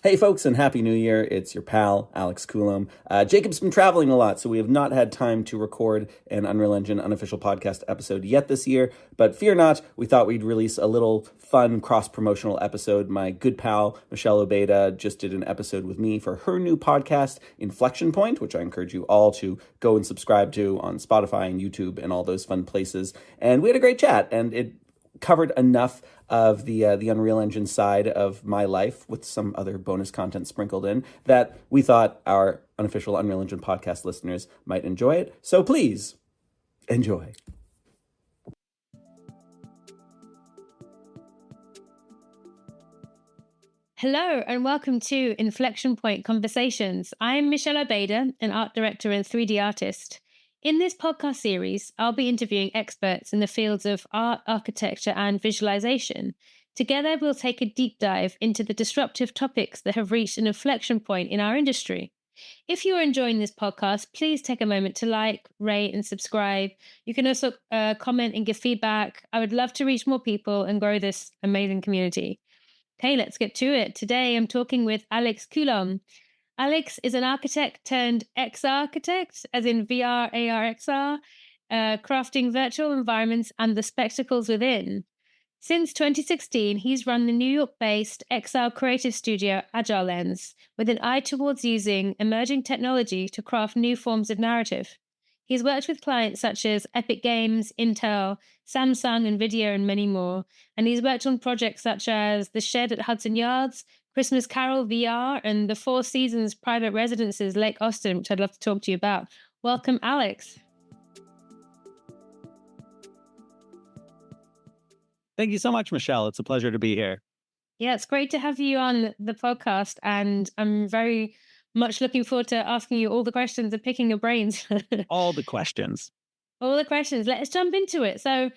Hey folks, and Happy New Year. It's your pal, Alex Coulomb. Jacob's been traveling a lot, so we have not had time to record an Unreal Engine unofficial podcast episode yet this year, but fear not, we thought we'd release a little fun cross-promotional episode. My good pal, Michelle Obayda, just did an episode with me for her new podcast, Inflection Point, which I encourage you all to go and subscribe to on Spotify and YouTube and all those fun places. And we had a great chat, and it covered enough of the Unreal Engine side of my life with some other bonus content sprinkled in that we thought our unofficial Unreal Engine podcast listeners might enjoy it. So please enjoy. Hello and welcome to Inflection Point Conversations. I'm Michelle Obayda, an art director and 3D artist. In this podcast series, I'll be interviewing experts in the fields of art, architecture, and visualization. Together, we'll take a deep dive into the disruptive topics that have reached an inflection point in our industry. If you are enjoying this podcast, please take a moment to like, rate, and subscribe. You can also comment and give feedback. I would love to reach more people and grow this amazing community. Okay, let's get to it. Today, I'm talking with Alex Coulomb. Alex is an architect turned X-architect, as in VR, AR, XR, crafting virtual environments and the spectacles within. Since 2016, he's run the New York-based XR creative studio Agile Lens, with an eye towards using emerging technology to craft new forms of narrative. He's worked with clients such as Epic Games, Intel, Samsung, NVIDIA, and many more. And he's worked on projects such as The Shed at Hudson Yards, Christmas Carol VR, and the Four Seasons private residences Lake Austin, which I'd love to talk to you about. Welcome, Alex. Thank you so much, Michelle. It's a pleasure to be here. Yeah, it's great to have you on the podcast, and I'm very much looking forward to asking you all the questions and picking your brains. All the questions. All the questions. Let's jump into it. So,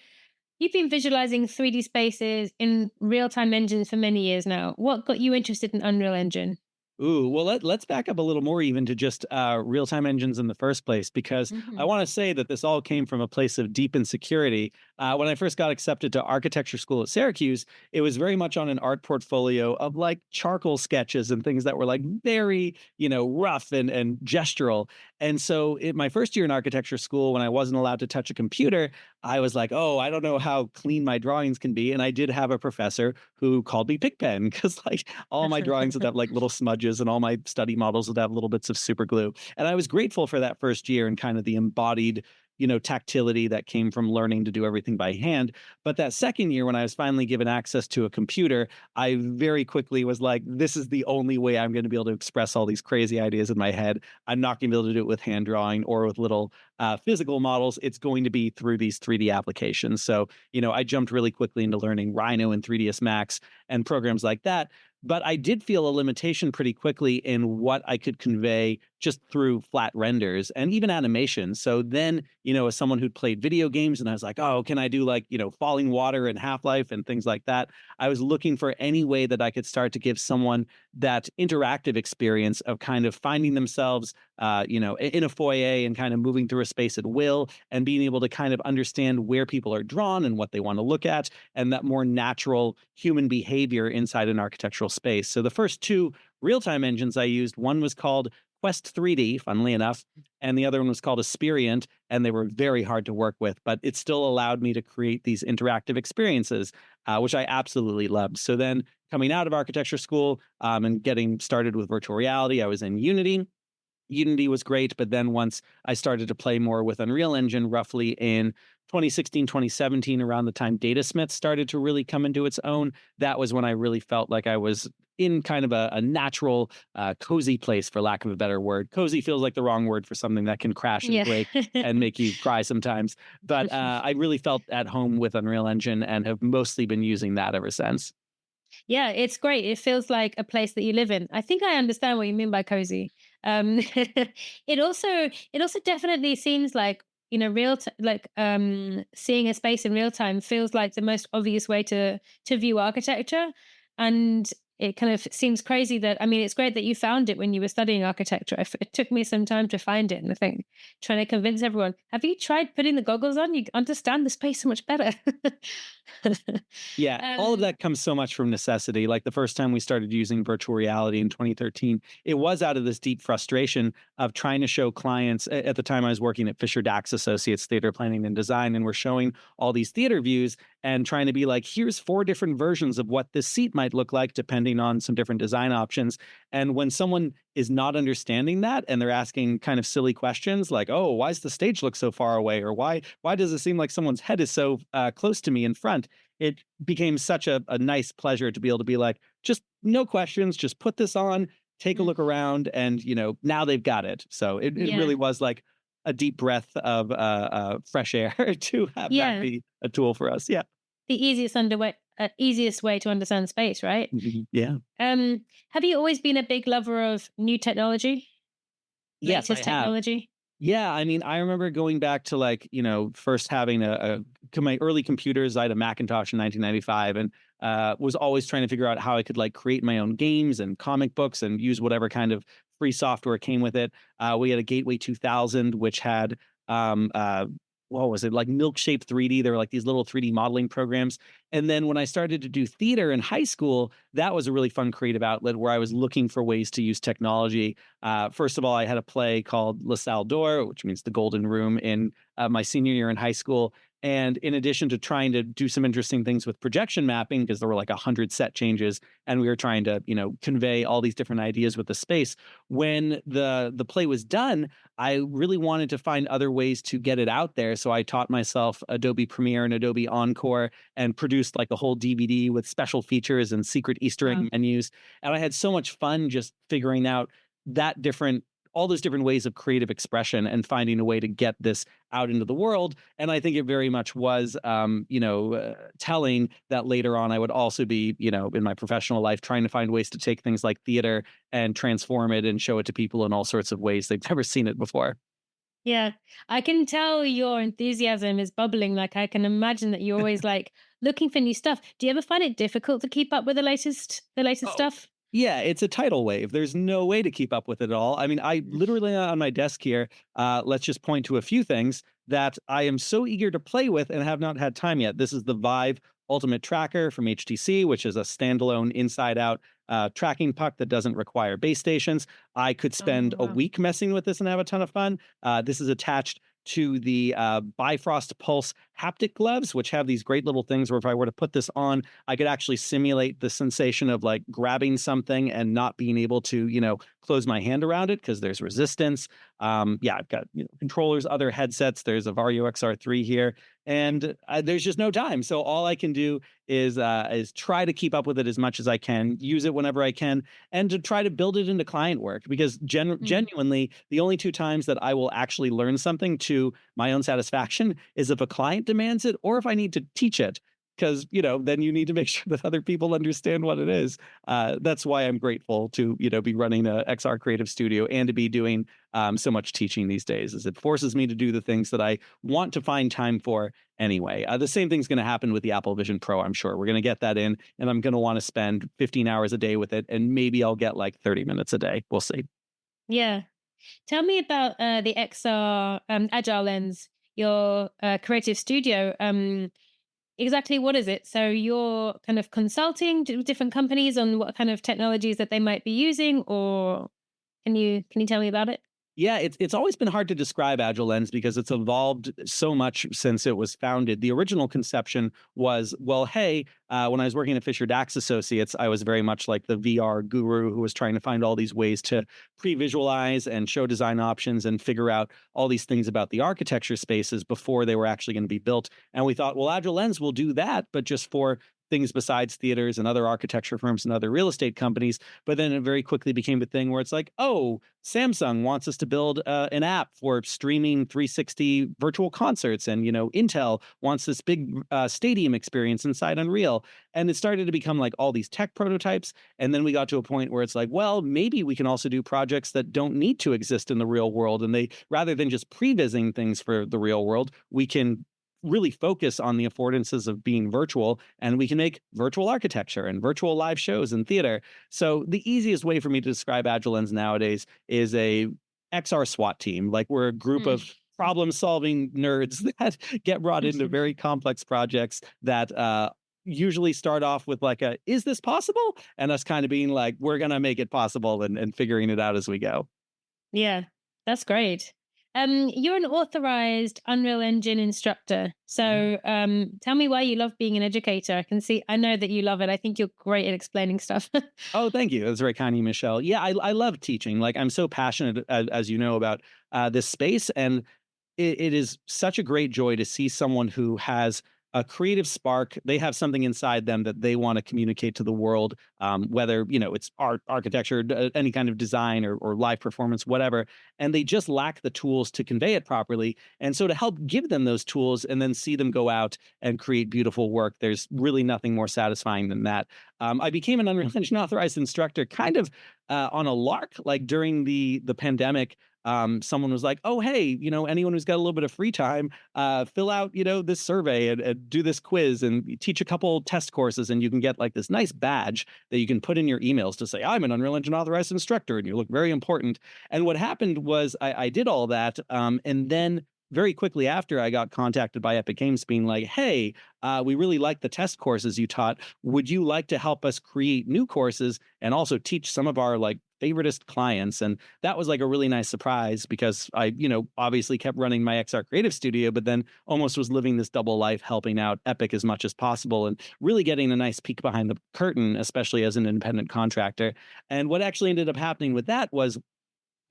you've been visualizing 3D spaces in real-time engines for many years now. What got you interested in Unreal Engine? Ooh, well, let's back up a little more even to just real-time engines in the first place, because I want to say that this all came from a place of deep insecurity. When I first got accepted to architecture school at Syracuse, it was very much on an art portfolio of like charcoal sketches and things that were like very, rough and gestural. And so in my first year in architecture school, when I wasn't allowed to touch a computer, I was like, oh, I don't know how clean my drawings can be. And I did have a professor who called me Pigpen because like all my drawings would have like little smudges and all my study models would have little bits of super glue. And I was grateful for that first year and kind of the embodied tactility that came from learning to do everything by hand. But that second year, when I was finally given access to a computer, I very quickly was like, this is the only way I'm going to be able to express all these crazy ideas in my head. I'm not going to be able to do it with hand drawing or with little physical models. It's going to be through these 3D applications. So, I jumped really quickly into learning Rhino and 3ds Max and programs like that. But I did feel a limitation pretty quickly in what I could convey just through flat renders and even animation. So then, as someone who'd played video games and I was like, oh, can I do like, Falling Water and Half-Life and things like that? I was looking for any way that I could start to give someone that interactive experience of kind of finding themselves, in a foyer and kind of moving through a space at will and being able to kind of understand where people are drawn and what they want to look at and that more natural human behavior inside an architectural space. So the first two real-time engines I used, one was called Quest 3D, funnily enough, and the other one was called Aspirient, and they were very hard to work with, but it still allowed me to create these interactive experiences, which I absolutely loved. So then coming out of architecture school and getting started with virtual reality, I was in Unity. Unity was great, but then once I started to play more with Unreal Engine, roughly in 2016, 2017, around the time Datasmith started to really come into its own, that was when I really felt like I was in kind of a natural, cozy place, for lack of a better word. Cozy feels like the wrong word for something that can crash and break and make you cry sometimes. But I really felt at home with Unreal Engine and have mostly been using that ever since. Yeah, it's great. It feels like a place that you live in. I think I understand what you mean by cozy. It also definitely seems like seeing a space in real time feels like the most obvious way to view architecture, and it kind of seems crazy that, I mean, it's great that you found it when you were studying architecture. It took me some time to find it. And I think trying to convince everyone, have you tried putting the goggles on? You understand the space so much better. Yeah, all of um, that comes so much from necessity. Like the first time we started using virtual reality in 2013, it was out of this deep frustration of trying to show clients. At the time, I was working at Fisher Dax Associates Theater Planning and Design, and we're showing all these theater views and trying to be like, here's 4 different versions of what this seat might look like, depending on some different design options. And when someone is not understanding that and they're asking kind of silly questions like, oh, why does the stage look so far away? Or why does it seem like someone's head is so close to me in front? It became such a nice pleasure to be able to be like, just no questions, just put this on, take a look around, and now they've got it. So it yeah. really was like a deep breath of fresh air to have that Yeah. be a tool for us. Yeah. The easiest way to understand space, right? Yeah. Have you always been a big lover of new technology, Yes, I latest have. technology? Yeah, I mean, I remember going back to like, first having my early computers. I had a Macintosh in 1995 and was always trying to figure out how I could like create my own games and comic books and use whatever kind of free software came with it. We had a Gateway 2000, which had um, uh, what was it, like Milkshaped 3D? There were like these little 3D modeling programs. And then when I started to do theater in high school, that was a really fun creative outlet where I was looking for ways to use technology. First of all, I had a play called La Salle d'Or, which means the Golden Room, in my senior year in high school. And in addition to trying to do some interesting things with projection mapping, because there were like 100 set changes, and we were trying to, convey all these different ideas with the space. When the play was done, I really wanted to find other ways to get it out there. So I taught myself Adobe Premiere and Adobe Encore and produced like a whole DVD with special features and secret Easter egg menus. And I had so much fun just figuring out all those different ways of creative expression and finding a way to get this out into the world. And I think it very much was, telling that later on I would also be, in my professional life, trying to find ways to take things like theater and transform it and show it to people in all sorts of ways they've never seen it before. Yeah, I can tell your enthusiasm is bubbling. Like I can imagine that you're always like looking for new stuff. Do you ever find it difficult to keep up with the latest Oh, stuff? yeah, it's a tidal wave. There's no way to keep up with it all. I mean, I literally on my desk here, let's just point to a few things that I am so eager to play with and have not had time yet. This is the Vive Ultimate Tracker from HTC, which is a standalone inside out tracking puck that doesn't require base stations. I could Oh spend a wow. week messing with this and have a ton of fun. This is attached to the Bifrost Pulse haptic gloves, which have these great little things where if I were to put this on, I could actually simulate the sensation of like grabbing something and not being able to, close my hand around it because there's resistance. Yeah, I've got controllers, other headsets. There's a Vario XR3 here, and there's just no time. So all I can do is try to keep up with it as much as I can, use it whenever I can, and to try to build it into client work. Because genuinely, the only 2 times that I will actually learn something to my own satisfaction is if a client demands it or if I need to teach it. Because then you need to make sure that other people understand what it is. That's why I'm grateful to be running a XR Creative Studio and to be doing so much teaching these days. Is it forces me to do the things that I want to find time for anyway. The same thing's going to happen with the Apple Vision Pro. I'm sure we're going to get that in, and I'm going to want to spend 15 hours a day with it, and maybe I'll get like 30 minutes a day. We'll see. Yeah. Tell me about the XR Agile Lens, your creative studio. Exactly what is it? So you're kind of consulting to different companies on what kind of technologies that they might be using, or can you tell me about it? Yeah, it's always been hard to describe Agile Lens because it's evolved so much since it was founded. The original conception was, well, hey, when I was working at Fisher Dax Associates, I was very much like the VR guru who was trying to find all these ways to pre-visualize and show design options and figure out all these things about the architecture spaces before they were actually going to be built. And we thought, well, Agile Lens will do that, but just for things besides theaters and other architecture firms and other real estate companies. But then it very quickly became a thing where it's like, oh, Samsung wants us to build an app for streaming 360 virtual concerts, and Intel wants this big stadium experience inside Unreal. And it started to become like all these tech prototypes, and then we got to a point where it's like, well, maybe we can also do projects that don't need to exist in the real world, and they, rather than just prevising things for the real world, we can really focus on the affordances of being virtual, and we can make virtual architecture and virtual live shows and theater. So the easiest way for me to describe AgileLens nowadays is a XR SWAT team. Like, we're a group of problem solving nerds that get brought into very complex projects that usually start off with like a, is this possible? And us kind of being like, we're going to make it possible, and figuring it out as we go. Yeah, that's great. You're an authorized Unreal Engine instructor. So tell me why you love being an educator. I know that you love it. I think you're great at explaining stuff. Oh, thank you. That's very kind of you, Michelle. Yeah, I love teaching. Like, I'm so passionate, as you know, about this space. And it is such a great joy to see someone who has a creative spark. They have something inside them that they want to communicate to the world, whether, it's art, architecture, any kind of design, or live performance, whatever. And they just lack the tools to convey it properly. And so to help give them those tools and then see them go out and create beautiful work, there's really nothing more satisfying than that. I became an Unreal Engine authorized instructor kind of on a lark, like during the pandemic. Someone was like, oh, hey, anyone who's got a little bit of free time, fill out, this survey and do this quiz and teach a couple test courses. And you can get like this nice badge that you can put in your emails to say, I'm an Unreal Engine authorized instructor, and you look very important. And what happened was I did all that. And then very quickly after, I got contacted by Epic Games being like, hey, we really like the test courses you taught. Would you like to help us create new courses and also teach some of our like favoritist clients? And that was like a really nice surprise, because I, obviously kept running my XR creative studio, but then almost was living this double life, helping out Epic as much as possible and really getting a nice peek behind the curtain, especially as an independent contractor. And what actually ended up happening with that was,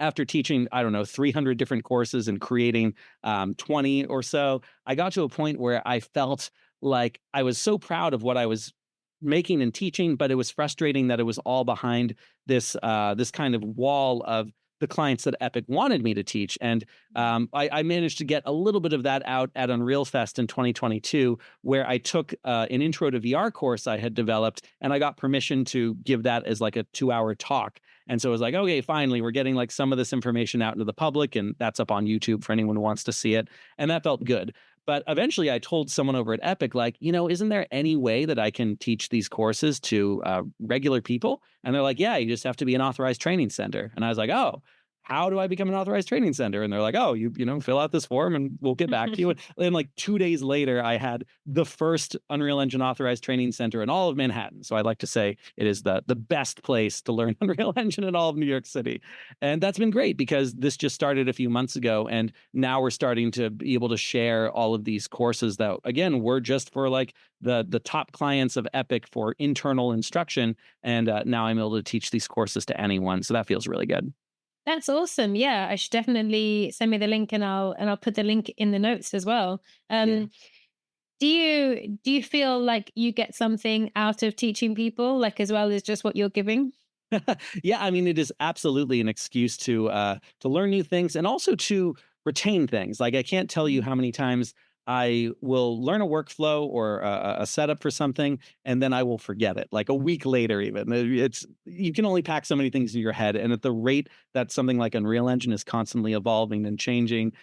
after teaching, I don't know, 300 different courses and creating 20 or so, I got to a point where I felt like I was so proud of what I was making and teaching, but it was frustrating that it was all behind this kind of wall of the clients that Epic wanted me to teach. And I managed to get a little bit of that out at Unreal Fest in 2022, where I took an intro to VR course I had developed, and I got permission to give that as like a 2-hour talk. And so it was like, okay, finally, we're getting like some of this information out into the public, and that's up on YouTube for anyone who wants to see it. And that felt good. But eventually I told someone over at Epic, like, isn't there any way that I can teach these courses to regular people? And they're like, yeah, you just have to be an authorized training center. And I was like, oh, how do I become an authorized training center? And they're like, oh, you fill out this form and we'll get back to you. And then like 2 days later, I had the first Unreal Engine authorized training center in all of Manhattan. So I'd like to say it is the best place to learn Unreal Engine in all of New York City. And that's been great, because this just started a few months ago. And now we're starting to be able to share all of these courses that, again, were just for like the top clients of Epic for internal instruction. And now I'm able to teach these courses to anyone. So that feels really good. That's awesome. Yeah, I should definitely send me the link, and I'll put the link in the notes as well. Yeah. Do you feel like you get something out of teaching people, like as well as just what you're giving? Yeah, I mean, it is absolutely an excuse to learn new things, and also to retain things. Like, I can't tell you how many times I will learn a workflow or a setup for something, and then I will forget it like a week later. Even it's you can only pack so many things in your head, and at the rate that something like Unreal Engine is constantly evolving and changing,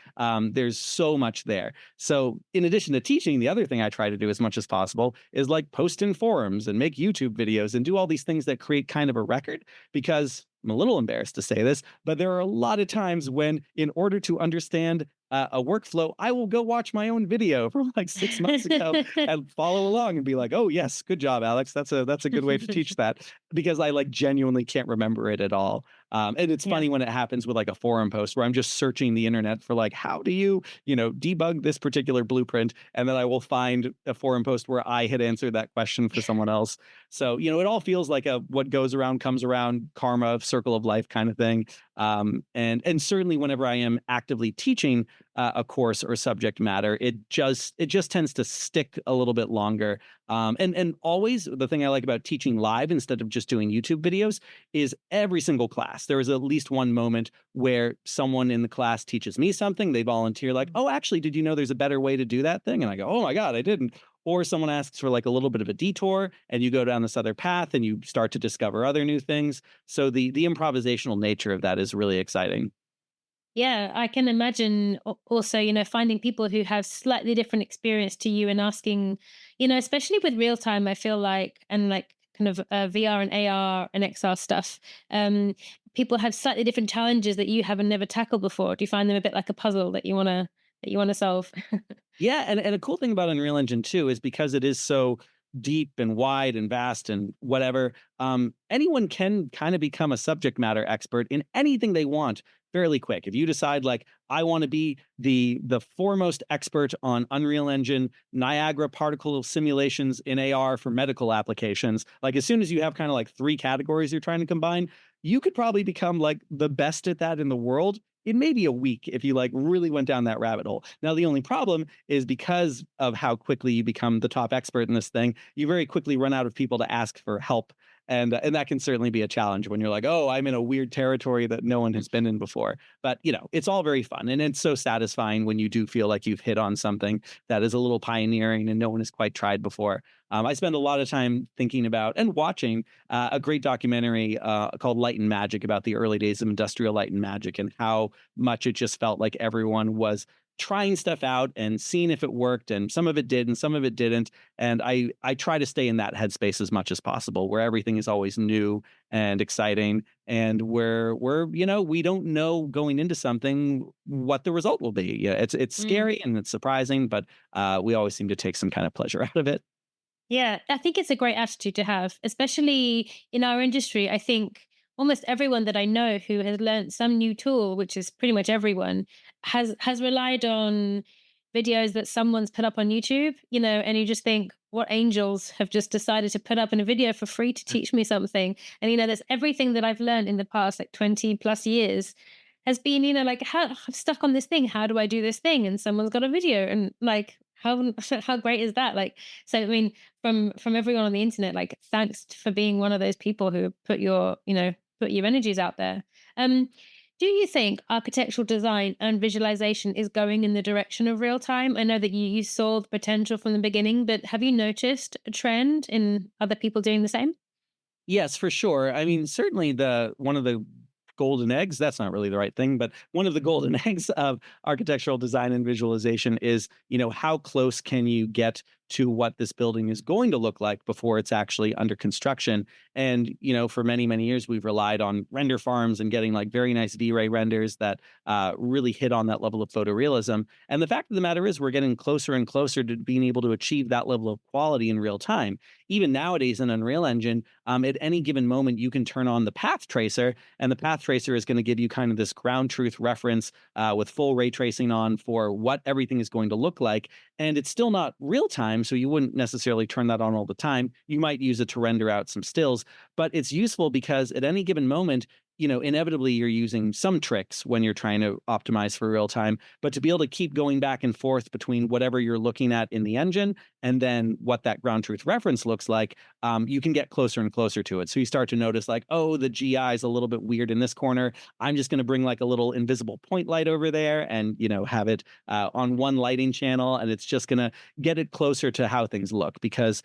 there's so much there. So, in addition to teaching, the other thing I try to do as much as possible is like post in forums and make YouTube videos and do all these things that create kind of a record, because I'm a little embarrassed to say this, but there are a lot of times when, in order to understand a workflow, I will go watch my own video from like 6 months ago and follow along and be like, "Oh yes, good job, Alex. That's a good way to teach that," because I like genuinely can't remember it at all. And it's funny when it happens with like a forum post where I'm just searching the internet for like, how do you debug this particular blueprint, and then I will find a forum post where I had answered that question for someone else. So it all feels like a what goes around comes around, karma, circle of life kind of thing. And certainly whenever I am actively teaching a course or subject matter, it just tends to stick a little bit longer. And always the thing I like about teaching live instead of just doing YouTube videos is every single class there is at least one moment where someone in the class teaches me something. They volunteer like, "Oh, actually, did you know there's a better way to do that thing?" And I go, "Oh my God, I didn't." Or someone asks for like a little bit of a detour, and you go down this other path and you start to discover other new things. So the improvisational nature of that is really exciting. Yeah, I can imagine also, finding people who have slightly different experience to you and asking, especially with real time, I feel like, and like kind of VR and AR and XR stuff, people have slightly different challenges that you haven't never tackled before. Do you find them a bit like a puzzle that you want to solve? Yeah, and a cool thing about Unreal Engine 2 is because it is so deep and wide and vast and whatever, anyone can kind of become a subject matter expert in anything they want fairly quick. If you decide like I want to be the foremost expert on Unreal Engine Niagara particle simulations in AR for medical applications, like as soon as you have kind of like three categories you're trying to combine, you could probably become like the best at that in the world in maybe a week if you like really went down that rabbit hole. Now, the only problem is because of how quickly you become the top expert in this thing, you very quickly run out of people to ask for help. And that can certainly be a challenge when you're like, oh, I'm in a weird territory that no one has been in before. But it's all very fun, and it's so satisfying when you do feel like you've hit on something that is a little pioneering and no one has quite tried before. I spend a lot of time thinking about and watching a great documentary called Light and Magic about the early days of industrial light and magic and how much it just felt like everyone was trying stuff out and seeing if it worked, and some of it did and some of it didn't. And I try to stay in that headspace as much as possible, where everything is always new and exciting, and where we don't know going into something what the result will be. Yeah, it's Mm. scary and it's surprising, but we always seem to take some kind of pleasure out of it. Yeah, I think it's a great attitude to have, especially in our industry. I think almost everyone that I know who has learned some new tool, which is pretty much everyone, has relied on videos that someone's put up on YouTube, and you just think, what angels have just decided to put up in a video for free to teach me something? And that's everything that I've learned in the past like 20 plus years has been, like, how I'm stuck on this thing. How do I do this thing? And someone's got a video, and like, how great is that? Like, so I mean, from everyone on the internet, like, thanks for being one of those people who put your energies out there. Um, do you think architectural design and visualization is going in the direction of real time? I know that you saw the potential from the beginning, but have you noticed a trend in other people doing the same? Yes, for sure. I mean, certainly the one of the golden eggs, that's not really the right thing, but one of the golden eggs of architectural design and visualization is, how close can you get to what this building is going to look like before it's actually under construction? And, for many, many years, we've relied on render farms and getting like very nice V-Ray renders that really hit on that level of photorealism. And the fact of the matter is, we're getting closer and closer to being able to achieve that level of quality in real time. Even nowadays in Unreal Engine, at any given moment, you can turn on the path tracer, and the path tracer is going to give you kind of this ground truth reference with full ray tracing on for what everything is going to look like. And it's still not real time, so you wouldn't necessarily turn that on all the time. You might use it to render out some stills, but it's useful because at any given moment, inevitably you're using some tricks when you're trying to optimize for real time, but to be able to keep going back and forth between whatever you're looking at in the engine and then what that ground truth reference looks like, you can get closer and closer to it. So you start to notice like, oh, the GI is a little bit weird in this corner. I'm just going to bring like a little invisible point light over there and, have it on one lighting channel. And it's just going to get it closer to how things look, because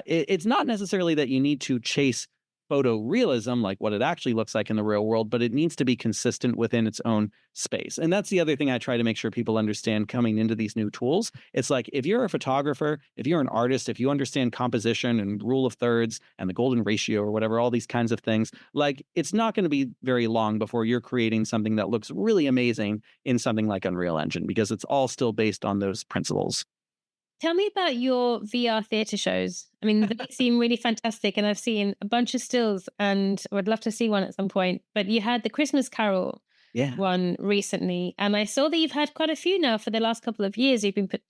it's not necessarily that you need to chase photorealism, like what it actually looks like in the real world, but it needs to be consistent within its own space. And that's the other thing I try to make sure people understand coming into these new tools. It's like, if you're a photographer, if you're an artist, if you understand composition and rule of thirds and the golden ratio or whatever, all these kinds of things, like, it's not going to be very long before you're creating something that looks really amazing in something like Unreal Engine, because it's all still based on those principles. Tell me about your VR theater shows. I mean, they seem really fantastic, and I've seen a bunch of stills, and I would love to see one at some point. But you had the Christmas Carol Yeah. one recently, and I saw that you've had quite a few now for the last couple of years. You've been put.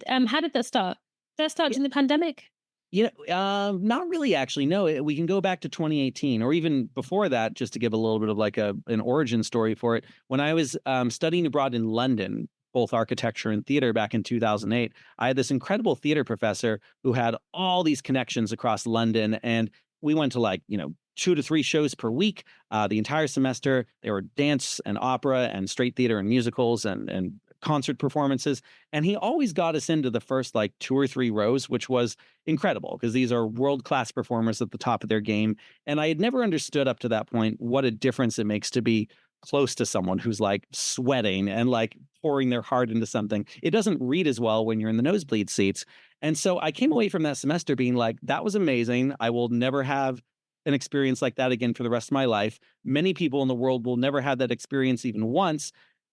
How did that start? Did that start during the pandemic? Not really, actually. No, we can go back to 2018 or even before that, just to give a little bit of like an origin story for it. When I was studying abroad in London, both architecture and theater back in 2008, I had this incredible theater professor who had all these connections across London. And we went to like, 2 to 3 shows per week, the entire semester. There were dance and opera and straight theater and musicals and concert performances. And he always got us into the first like 2 or 3 rows, which was incredible because these are world-class performers at the top of their game. And I had never understood up to that point what a difference it makes to be close to someone who's like sweating and like pouring their heart into something. It doesn't read as well when you're in the nosebleed seats. And so I came away from that semester being like, that was amazing. I will never have an experience like that again for the rest of my life. Many people in the world will never have that experience even once.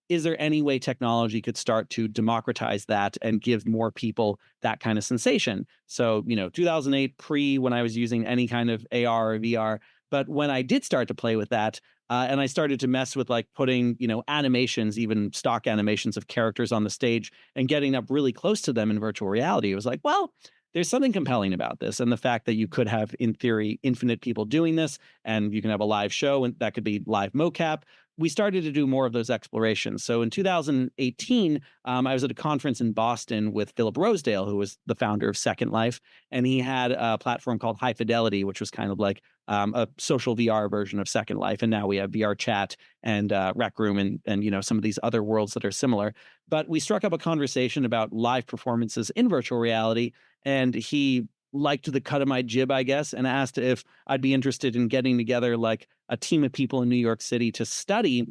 Is there any way technology could start to democratize that and give more people that kind of sensation? So, 2008, when I was using any kind of AR or VR, but when I did start to play with that, and I started to mess with like putting, animations, even stock animations of characters on the stage and getting up really close to them in virtual reality, it was like, well, there's something compelling about this. And the fact that you could have, in theory, infinite people doing this, and you can have a live show and that could be live mocap. We started to do more of those explorations. So in 2018, I was at a conference in Boston with Philip Rosedale, who was the founder of Second Life, and he had a platform called High Fidelity, which was kind of like a social VR version of Second Life. And now we have VR Chat and Rec Room and some of these other worlds that are similar. But we struck up a conversation about live performances in virtual reality, and he liked the cut of my jib, I guess, and asked if I'd be interested in getting together like a team of people in New York City to study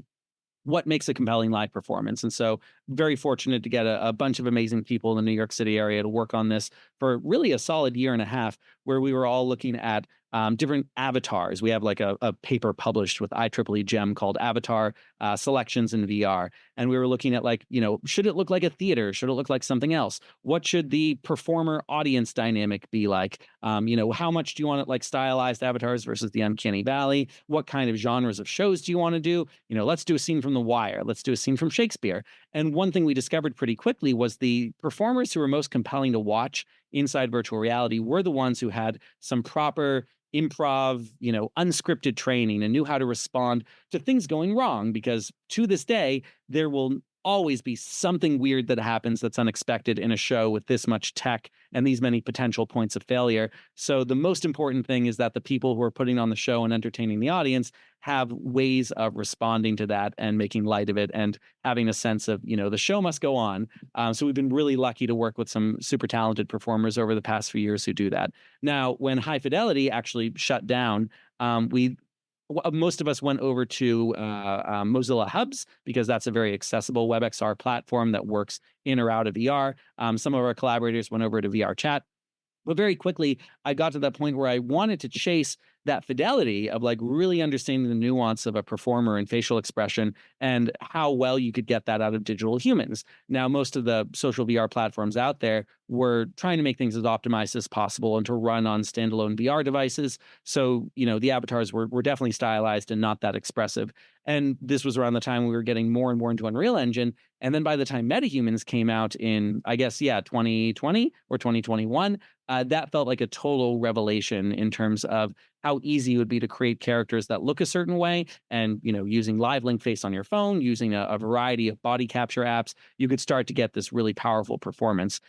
what makes a compelling live performance. And so very fortunate to get a bunch of amazing people in the New York City area to work on this for really a solid year and a half, where we were all looking at different avatars. We have like a paper published with IEEE GEM called Avatar Selections in VR. And we were looking at like, should it look like a theater? Should it look like something else? What should the performer audience dynamic be like? How much do you want it like stylized avatars versus the uncanny valley? What kind of genres of shows do you want to do? Let's do a scene from The Wire. Let's do a scene from Shakespeare. And one thing we discovered pretty quickly was the performers who were most compelling to watch inside virtual reality were the ones who had some proper improv, unscripted training and knew how to respond to things going wrong, because to this day, there will always be something weird that happens that's unexpected in a show with this much tech and these many potential points of failure. So the most important thing is that the people who are putting on the show and entertaining the audience have ways of responding to that and making light of it and having a sense of, the show must go on. So we've been really lucky to work with some super talented performers over the past few years who do that. Now, when High Fidelity actually shut down, most of us went over to Mozilla Hubs, because that's a very accessible WebXR platform that works in or out of VR. Some of our collaborators went over to VR Chat. But very quickly, I got to that point where I wanted to chase that fidelity of like really understanding the nuance of a performer and facial expression and how well you could get that out of digital humans. Now, most of the social VR platforms out there were trying to make things as optimized as possible and to run on standalone VR devices. So, the avatars were definitely stylized and not that expressive. And this was around the time we were getting more and more into Unreal Engine. And then by the time MetaHumans came out in, 2020 or 2021, that felt like a total revelation in terms of how easy it would be to create characters that look a certain way. And, using live link face on your phone, using a variety of body capture apps, you could start to get this really powerful performance.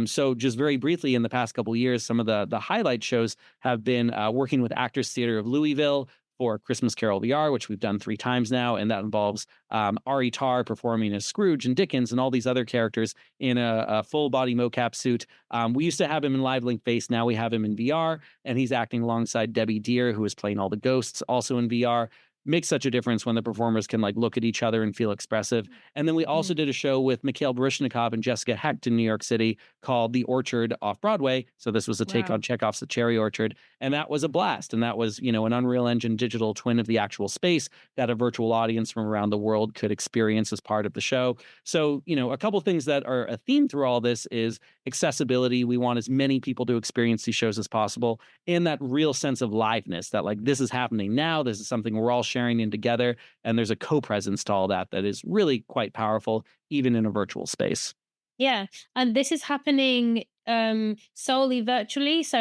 So just very briefly, in the past couple of years, some of the highlight shows have been working with Actors Theater of Louisville for Christmas Carol VR, which we've done 3 times now. And that involves Ari Tar performing as Scrooge and Dickens and all these other characters in a full body mocap suit. We used to have him in live link face. Now we have him in VR, and he's acting alongside Debbie Deer, who is playing all the ghosts, also in VR. Makes such a difference when the performers can like look at each other and feel expressive. And then we also did a show with Mikhail Baryshnikov and Jessica Hecht in New York City called The Orchard off Broadway. So this was a take on Chekhov's The Cherry Orchard. And that was a blast. And that was, an Unreal Engine digital twin of the actual space that a virtual audience from around the world could experience as part of the show. So, a couple things that are a theme through all this is accessibility. We want as many people to experience these shows as possible, and that real sense of liveness that like this is happening now. This is something we're all sharing in together, and there's a co-presence to all that is really quite powerful, even in a virtual space. Yeah, and this is happening solely virtually. So,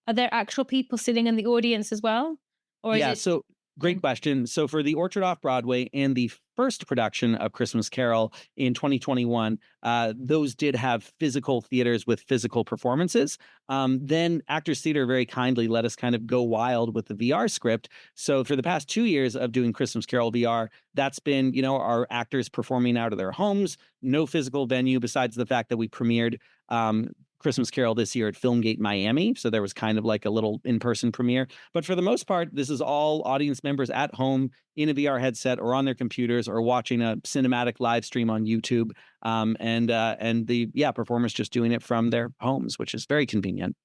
are there actual people sitting in the audience as well, or is it? So great question. So for The Orchard off Broadway and the first production of Christmas Carol in 2021, those did have physical theaters with physical performances. Then Actors Theater very kindly let us kind of go wild with the VR script. So for the past 2 years of doing Christmas Carol VR, that's been, our actors performing out of their homes, no physical venue besides the fact that we premiered Christmas Carol this year at Filmgate Miami. So there was kind of like a little in-person premiere. But for the most part, this is all audience members at home in a VR headset or on their computers or watching a cinematic live stream on YouTube. And the performers just doing it from their homes, which is very convenient.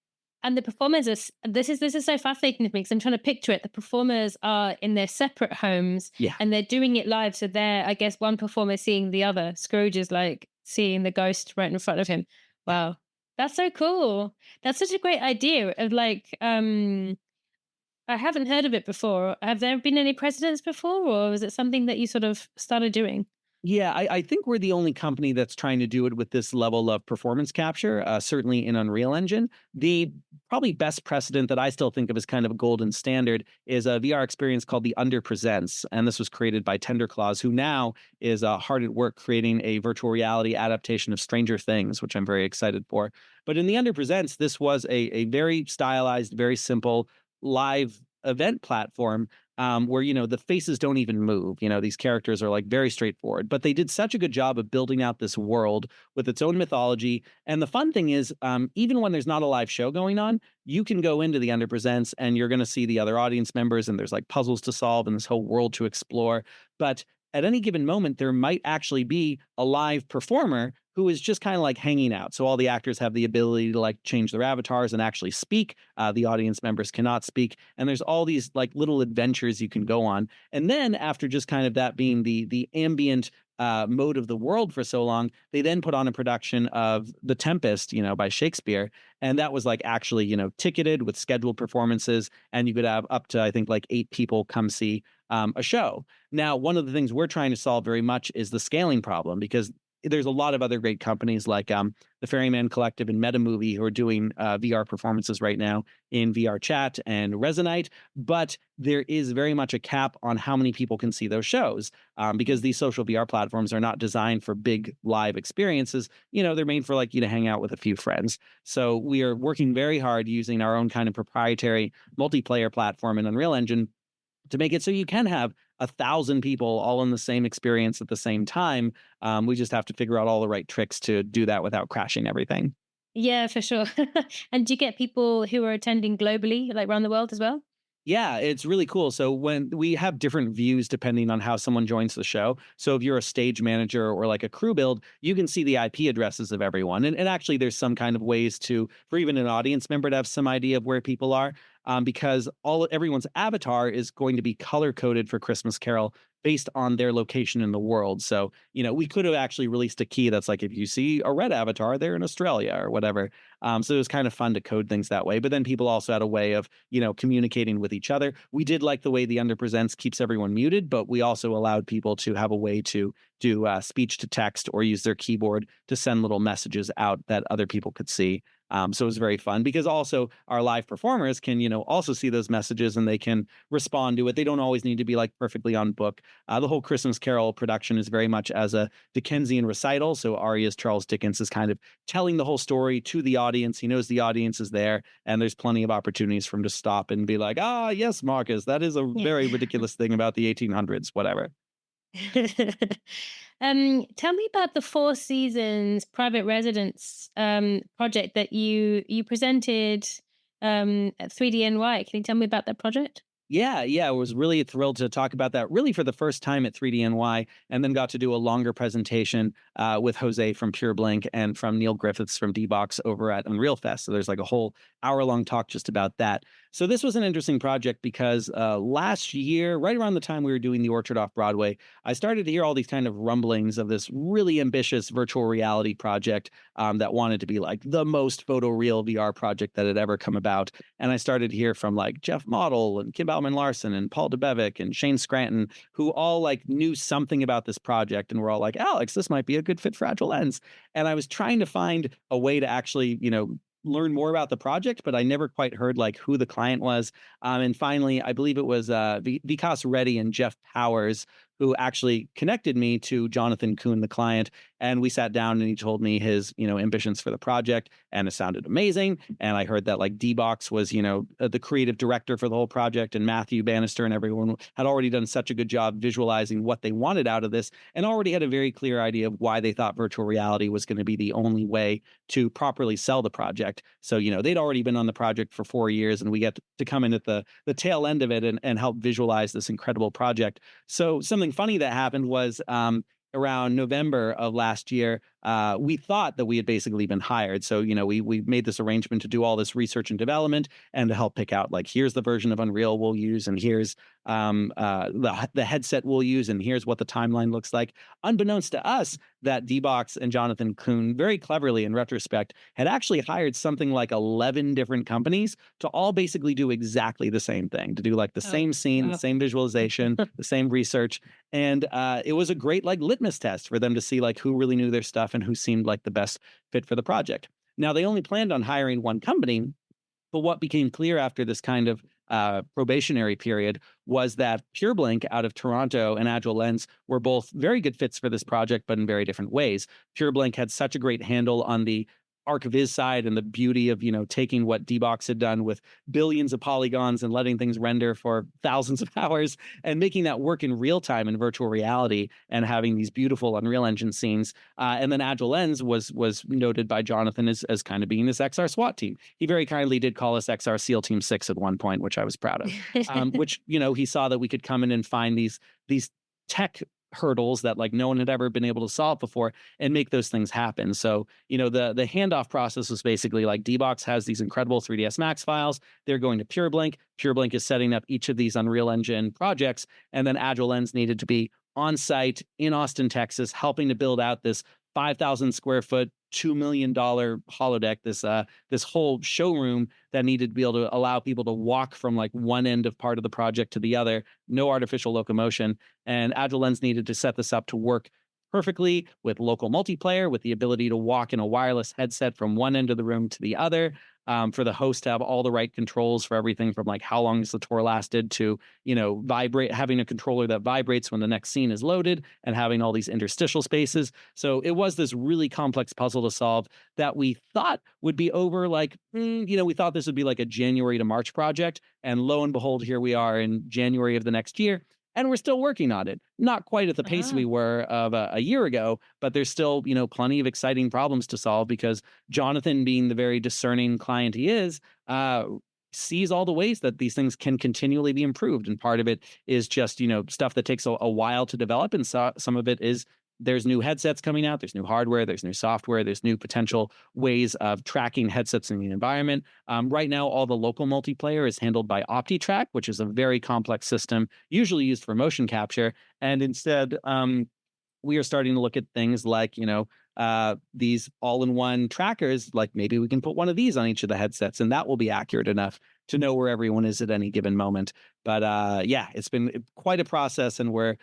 And the performers are, this is so fascinating to me because I'm trying to picture it. The performers are in their separate homes Yeah. and they're doing it live. So they're, I guess, one performer seeing the other. Scrooge is like seeing the ghost right in front of him. Wow. That's so cool. That's such a great idea of like, I haven't heard of it before. Have there been any precedents before, or was it something that you sort of started doing? Yeah, I think we're the only company that's trying to do it with this level of performance capture, certainly in Unreal Engine. The probably best precedent that I still think of as kind of a golden standard is a VR experience called the Under Presents. And this was created by Tender Claws, who now is hard at work creating a virtual reality adaptation of Stranger Things, which I'm very excited for. But in the Under Presents, this was a very stylized, very simple live event platform where, the faces don't even move. These characters are like very straightforward, but they did such a good job of building out this world with its own mythology. And the fun thing is, even when there's not a live show going on, you can go into the Under Presents and you're going to see the other audience members, and there's like puzzles to solve and this whole world to explore. But at any given moment, there might actually be a live performer who is just kind of like hanging out. So all the actors have the ability to like change their avatars and actually speak. The audience members cannot speak. And there's all these like little adventures you can go on. And then after just kind of that being the ambient mode of the world for so long, they then put on a production of The Tempest, by Shakespeare. And that was like actually, ticketed with scheduled performances. And you could have up to, I think, like 8 people come see a show. Now, one of the things we're trying to solve very much is the scaling problem, because there's a lot of other great companies like the Ferryman Collective and MetaMovie who are doing VR performances right now in VR Chat and Resonite, but there is very much a cap on how many people can see those shows because these social VR platforms are not designed for big live experiences. They're made for like you to hang out with a few friends. So we are working very hard using our own kind of proprietary multiplayer platform in Unreal Engine to make it so you can have 1,000 people all in the same experience at the same time. We just have to figure out all the right tricks to do that without crashing everything. Yeah, for sure. And do you get people who are attending globally, like around the world as well? Yeah, it's really cool. So when we have different views depending on how someone joins the show. So if you're a stage manager or like a crew build, you can see the IP addresses of everyone. And actually, there's some kind of ways for even an audience member to have some idea of where people are, because everyone's avatar is going to be color coded for Christmas Carol based on their location in the world. So, we could have actually released a key that's like, if you see a red avatar, they're in Australia or whatever. So it was kind of fun to code things that way. But then people also had a way of, communicating with each other. We did like the way the Under Presents keeps everyone muted, but we also allowed people to have a way to do speech to text or use their keyboard to send little messages out that other people could see. So it was very fun because also our live performers can, also see those messages and they can respond to it. They don't always need to be like perfectly on book. The whole Christmas Carol production is very much as a Dickensian recital. So Aria's Charles Dickens is kind of telling the whole story to the audience. He knows the audience is there, and there's plenty of opportunities for him to stop and be like, yes, Marcus, that is a very ridiculous thing about the 1800s, whatever. Tell me about the Four Seasons private residence project that you presented at 3DNY. Can you tell me about that project? Yeah, I was really thrilled to talk about that really for the first time at 3DNY, and then got to do a longer presentation with Jose from Pure Blink and from Neil Griffiths from D-Box over at Unreal Fest. So there's like a whole hour-long talk just about that. So this was an interesting project because last year, right around the time we were doing the Orchard off Broadway, I started to hear all these kind of rumblings of this really ambitious virtual reality project that wanted to be like the most photoreal VR project that had ever come about. And I started to hear from like Jeff Model and Kim Bauman Larson and Paul DeBevick and Shane Scranton, who all like knew something about this project and were all like, Alex, this might be a good fit for Agile Lens. And I was trying to find a way to actually, learn more about the project, but I never quite heard like who the client was. And finally, I believe it was Vikas Reddy and Jeff Powers who actually connected me to Jonathan Kuhn, the client. And we sat down and he told me his, ambitions for the project, and it sounded amazing. And I heard that like D-Box was, the creative director for the whole project, and Matthew Bannister and everyone had already done such a good job visualizing what they wanted out of this, and already had a very clear idea of why they thought virtual reality was going to be the only way to properly sell the project. So, they'd already been on the project for 4 years, and we get to come in at the tail end of it and help visualize this incredible project. So something funny that happened was around November of last year, we thought that we had basically been hired. So, we made this arrangement to do all this research and development and to help pick out, like, here's the version of Unreal we'll use, and here's the headset we'll use, and here's what the timeline looks like. Unbeknownst to us, that D-Box and Jonathan Kuhn, very cleverly in retrospect, had actually hired something like 11 different companies to all basically do exactly the same thing, to do like the same scene, the same visualization, the same research. And it was a great like litmus test for them to see like who really knew their stuff and who seemed like the best fit for the project. Now, they only planned on hiring one company, but what became clear after this kind of probationary period was that PureBlink out of Toronto and Agile Lens were both very good fits for this project, but in very different ways. PureBlink had such a great handle on the ArcViz side and the beauty of, taking what D-Box had done with billions of polygons and letting things render for thousands of hours and making that work in real time in virtual reality and having these beautiful Unreal Engine scenes. And then Agile Lens was noted by Jonathan as kind of being this XR SWAT team. He very kindly did call us XR SEAL Team 6 at one point, which I was proud of, which, he saw that we could come in and find these tech hurdles that like no one had ever been able to solve before and make those things happen. So, the handoff process was basically like D-Box has these incredible 3ds Max files. They're going to PureBlink. PureBlink is setting up each of these Unreal Engine projects. And then Agile Lens needed to be on site in Austin, Texas, helping to build out this 5,000 square foot, $2 million holodeck, this whole showroom that needed to be able to allow people to walk from like one end of part of the project to the other, no artificial locomotion. And Agile Lens needed to set this up to work perfectly with local multiplayer, with the ability to walk in a wireless headset from one end of the room to the other, for the host to have all the right controls for everything from like how long is the tour lasted to, having a controller that vibrates when the next scene is loaded and having all these interstitial spaces. So it was this really complex puzzle to solve that we thought would be over like, we thought this would be like a January to March project. And lo and behold, here we are in January of the next year. And we're still working on it. Not quite at the pace we were of a year ago, but there's still, plenty of exciting problems to solve because Jonathan, being the very discerning client he is, sees all the ways that these things can continually be improved. And part of it is just, stuff that takes a while to develop. And some of it is there's new headsets coming out, there's new hardware, there's new software, there's new potential ways of tracking headsets in the environment. Right now, all the local multiplayer is handled by OptiTrack, which is a very complex system, usually used for motion capture. And instead, we are starting to look at things like, these all-in-one trackers, like maybe we can put one of these on each of the headsets, and that will be accurate enough to know where everyone is at any given moment. But it's been quite a process, and we're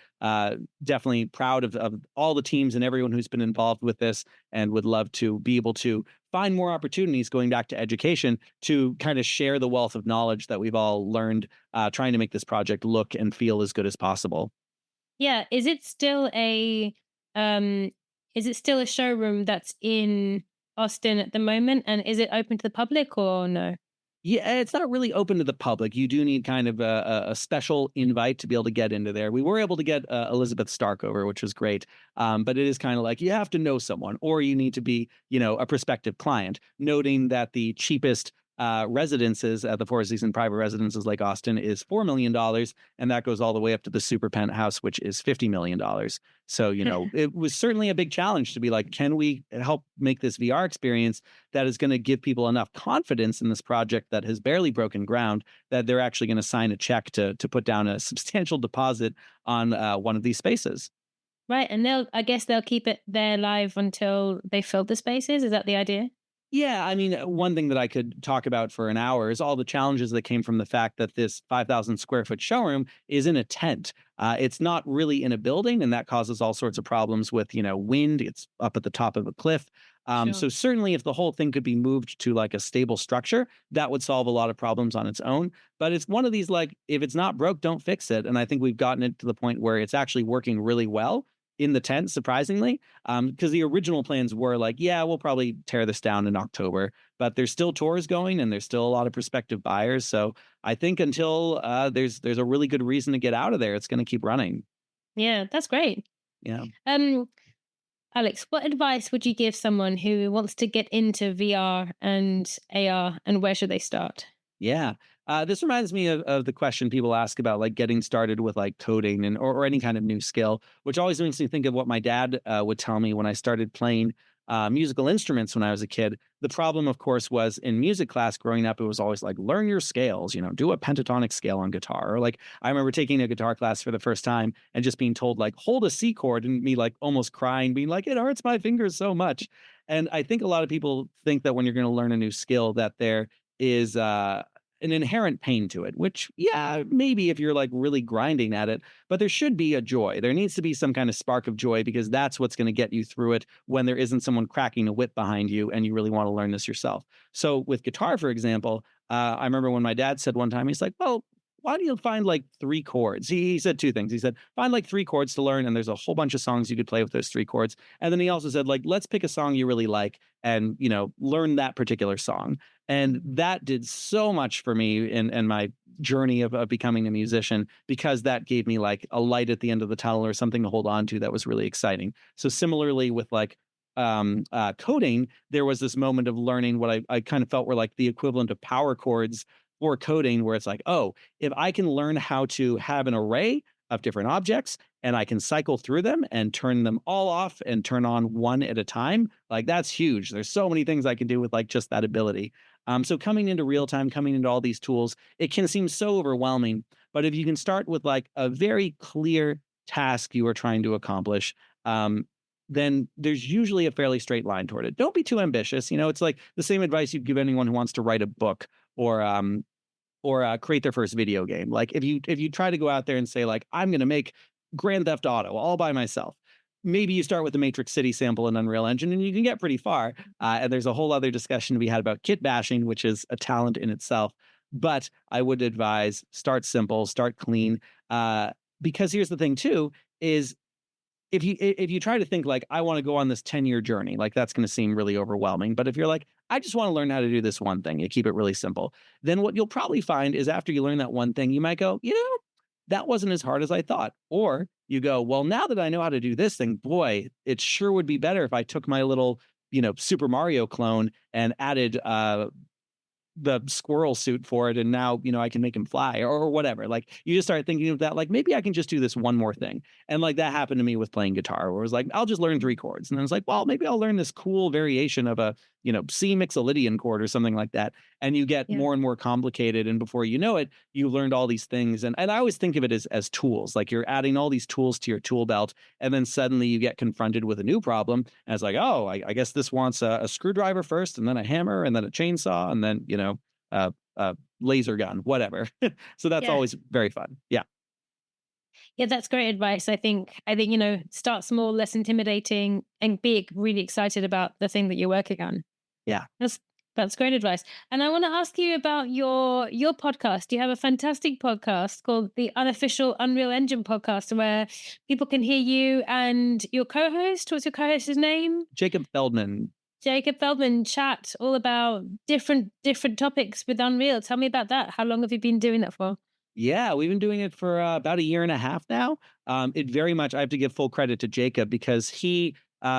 definitely proud of all the teams and everyone who's been involved with this, and would love to be able to find more opportunities going back to education to kind of share the wealth of knowledge that we've all learned trying to make this project look and feel as good as possible. Yeah. Is it still a showroom that's in Austin at the moment? And is it open to the public or no? Yeah, it's not really open to the public. You do need kind of a special invite to be able to get into there. We were able to get Elizabeth Stark over, which was great. But it is kind of like you have to know someone, or you need to be, a prospective client, noting that the cheapest residences at the Four Seasons private residences like Austin is $4 million. And that goes all the way up to the super penthouse, which is $50 million. So, it was certainly a big challenge to be like, can we help make this VR experience that is going to give people enough confidence in this project that has barely broken ground that they're actually going to sign a check to put down a substantial deposit on one of these spaces. Right. And I guess they'll keep it there live until they fill the spaces. Is that the idea? Yeah, I mean, one thing that I could talk about for an hour is all the challenges that came from the fact that this 5,000 square foot showroom is in a tent. It's not really in a building, and that causes all sorts of problems with, wind. It's up at the top of a cliff. Sure. So certainly, if the whole thing could be moved to like a stable structure, that would solve a lot of problems on its own. But it's one of these like, if it's not broke, don't fix it. And I think we've gotten it to the point where it's actually working really well in the tent, surprisingly. Because the original plans were like, yeah, we'll probably tear this down in October, but there's still tours going and there's still a lot of prospective buyers. So I think until there's a really good reason to get out of there, it's going to keep running. Yeah, that's great. Yeah. Um, Alex, what advice would you give someone who wants to get into VR and AR, and where should they start? Yeah. This reminds me of the question people ask about like getting started with like coding and or any kind of new skill, which always makes me think of what my dad would tell me when I started playing musical instruments when I was a kid. The problem, of course, was in music class growing up, it was always like learn your scales, do a pentatonic scale on guitar. Or like I remember taking a guitar class for the first time and just being told like hold a C chord and me like almost crying, being like, it hurts my fingers so much. And I think a lot of people think that when you're going to learn a new skill that there is an inherent pain to it, which, yeah, maybe if you're like really grinding at it, but there should be a joy. There needs to be some kind of spark of joy because that's what's going to get you through it when there isn't someone cracking a whip behind you and you really want to learn this yourself. So with guitar, for example, I remember when my dad said one time, he's like, well, why do you find like three chords? He said two things. He said, find like three chords to learn, and there's a whole bunch of songs you could play with those three chords. And then he also said, like, let's pick a song you really like and, learn that particular song. And that did so much for me in my journey of becoming a musician because that gave me like a light at the end of the tunnel or something to hold on to that was really exciting. So similarly with like coding, there was this moment of learning what I kind of felt were like the equivalent of power chords for coding, where it's like, oh, if I can learn how to have an array of different objects and I can cycle through them and turn them all off and turn on one at a time, like that's huge. There's so many things I can do with like just that ability. So coming into real time, coming into all these tools, it can seem so overwhelming. But if you can start with like a very clear task you are trying to accomplish, then there's usually a fairly straight line toward it. Don't be too ambitious. It's like the same advice you'd give anyone who wants to write a book or create their first video game. Like if you try to go out there and say like I'm going to make Grand Theft Auto all by myself, maybe you start with the Matrix City sample in Unreal Engine and you can get pretty far. And there's a whole other discussion to be had about kit bashing, which is a talent in itself. But I would advise start simple, start clean. Because here's the thing too, is if you try to think like I want to go on this 10-year journey, like that's going to seem really overwhelming. But if you're like, I just want to learn how to do this one thing, you keep it really simple, then what you'll probably find is after you learn that one thing, you might go, that wasn't as hard as I thought. Or you go, well, now that I know how to do this thing, boy, it sure would be better if I took my little, Super Mario clone and added the squirrel suit for it, and now I can make him fly or whatever. Like you just start thinking of that, like maybe I can just do this one more thing. And like that happened to me with playing guitar, where it was like I'll just learn three chords, and then it's like, well, maybe I'll learn this cool variation of a C mixolydian chord or something like that. And you get Yeah. more and more complicated, and before you know it, you learned all these things. And I always think of it as tools, like you're adding all these tools to your tool belt, and then suddenly you get confronted with a new problem, and it's like, oh, I guess this wants a screwdriver first, and then a hammer, and then a chainsaw, and then a laser gun, whatever. So that's Yeah. always very fun. Yeah. Yeah, that's great advice. I think, start small, less intimidating, and be really excited about the thing that you're working on. Yeah. That's great advice. And I want to ask you about your podcast. You have a fantastic podcast called the Unofficial Unreal Engine Podcast, where people can hear you and your co-host. What's your co-host's name? Jacob Feldman. Jacob Feldman chat all about different topics with Unreal. Tell me about that. How long have you been doing that for? Yeah, we've been doing it for about a year and a half now. It very much, I have to give full credit to Jacob because he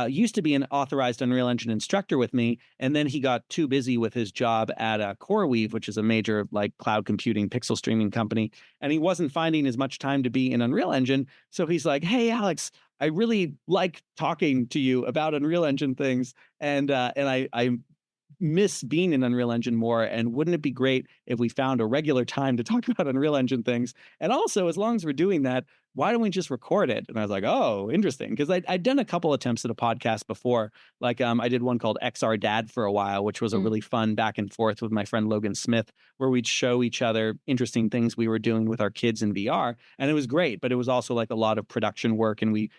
used to be an authorized Unreal Engine instructor with me, and then he got too busy with his job at CoreWeave, which is a major like cloud computing pixel streaming company, and he wasn't finding as much time to be in Unreal Engine. So he's like, "Hey, Alex, I really like talking to you about Unreal Engine things, and I miss being in Unreal Engine more. And wouldn't it be great if we found a regular time to talk about Unreal Engine things? And also, as long as we're doing that, why don't we just record it? And I was like, oh, interesting. Because I'd done a couple attempts at a podcast before. Like I did one called XR Dad for a while, which was a really fun back and forth with my friend Logan Smith, where we'd show each other interesting things we were doing with our kids in VR. And it was great, but it was also like a lot of production work, and we,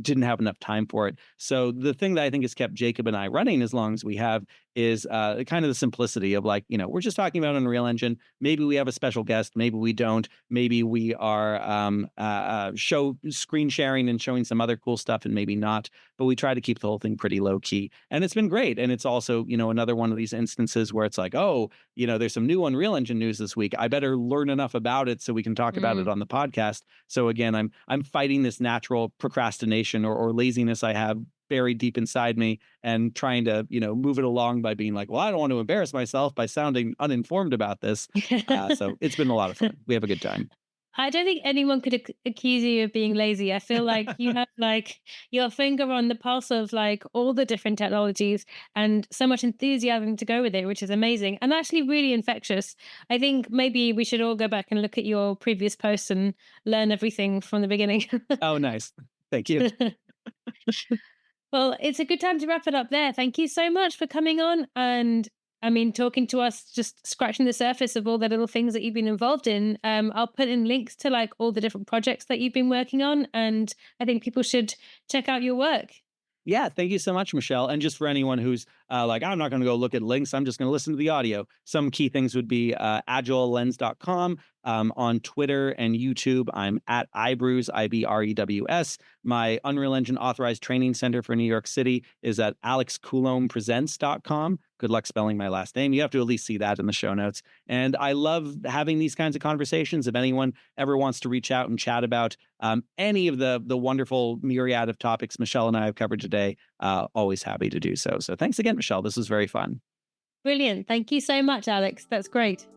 didn't have enough time for it. So the thing that I think has kept Jacob and I running as long as we have is kind of the simplicity of like, we're just talking about Unreal Engine. Maybe we have a special guest, maybe we don't. Maybe we are show screen sharing and showing some other cool stuff, and maybe not. But we try to keep the whole thing pretty low key, and it's been great. And it's also, another one of these instances where it's like, oh, there's some new Unreal Engine news this week. I better learn enough about it so we can talk about it on the podcast. So again, I'm fighting this natural procrastination or laziness I have buried deep inside me, and trying to, move it along by being like, well, I don't want to embarrass myself by sounding uninformed about this. So it's been a lot of fun. We have a good time. I don't think anyone could accuse you of being lazy. I feel like you have like your finger on the pulse of like all the different technologies and so much enthusiasm to go with it, which is amazing and actually really infectious. I think maybe we should all go back and look at your previous posts and learn everything from the beginning. Oh, nice. Thank you. Well, it's a good time to wrap it up there. Thank you so much for coming on and talking to us, just scratching the surface of all the little things that you've been involved in. I'll put in links to like all the different projects that you've been working on, and I think people should check out your work. Yeah, thank you so much, Michelle. And just for anyone who's like, I'm not going to go look at links, I'm just going to listen to the audio. Some key things would be agilelens.com. On Twitter and YouTube, I'm at iBrews, IBREWS. My Unreal Engine authorized training center for New York City is at alexcoulombepresents.com. Good luck spelling my last name. You have to at least see that in the show notes. And I love having these kinds of conversations. If anyone ever wants to reach out and chat about any of the wonderful myriad of topics Michelle and I have covered today, always happy to do so. So thanks again, Michelle. This was very fun. Brilliant. Thank you so much, Alex. That's great.